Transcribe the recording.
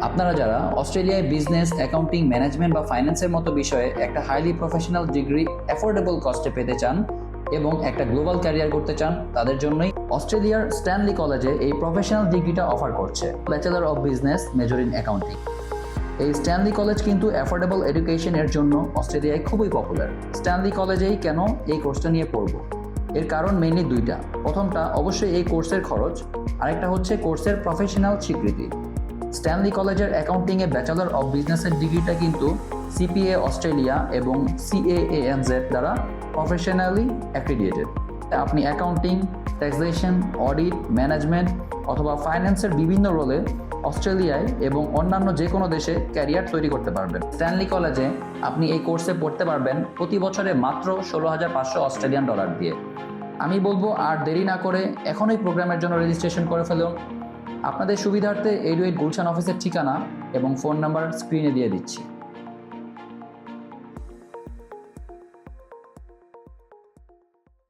আপনারা যারা অস্ট্রেলিয়ায় বিজনেস, অ্যাকাউন্টিং, ম্যানেজমেন্ট বা ফাইন্যান্সের মতো বিষয়ে একটা হাইলি প্রফেশনাল ডিগ্রি অ্যাফোর্ডেবল কস্টে পেতে চান এবং একটা গ্লোবাল ক্যারিয়ার করতে চান, তাদের জন্যই অস্ট্রেলিয়ার স্ট্যানলি কলেজে এই প্রফেশনাল ডিগ্রিটা অফার করছে। Bachelor of business, major in accounting. এই স্ট্যানলি কলেজ কিন্তু অ্যাফোর্ডেবল এডুকেশনের জন্য অস্ট্রেলিয়ায় খুবই পপুলার। স্ট্যানলি কলেজেই কেন এই কোর্সটা নিয়ে পড়বো? এর কারণ মেইনলি দুইটা। প্রথমটা অবশ্যই এই কোর্সের খরচ, আরেকটা হচ্ছে কোর্সের প্রফেশনাল স্বীকৃতি। স্ট্যানলি কলেজের অ্যাকাউন্টিংয়ে ব্যাচেলর অফ বিজনেসের ডিগ্রিটা কিন্তু সিপিএ অস্ট্রেলিয়া এবং CAANZ দ্বারা প্রফেশনালি অ্যাক্রিডিয়েটেড। আপনি অ্যাকাউন্টিং, ট্যাক্সেশন, অডিট, ম্যানেজমেন্ট অথবা ফাইন্যান্সের বিভিন্ন রোলে অস্ট্রেলিয়ায় এবং অন্যান্য যে কোনো দেশে ক্যারিয়ার তৈরি করতে পারবেন। স্ট্যানলি কলেজে আপনি এই কোর্সে পড়তে পারবেন প্রতি বছরে মাত্র 16,500 অস্ট্রেলিয়ান ডলার দিয়ে। আমি বলবো আর দেরি না করে এখনই প্রোগ্রামের জন্য রেজিস্ট্রেশন করে ফেলুন। আপনাদের সুবিধার্থে এডুয়েট গুলশান অফিসের ঠিকানা এবং ফোন নাম্বার স্ক্রিনে দিয়ে দিচ্ছি।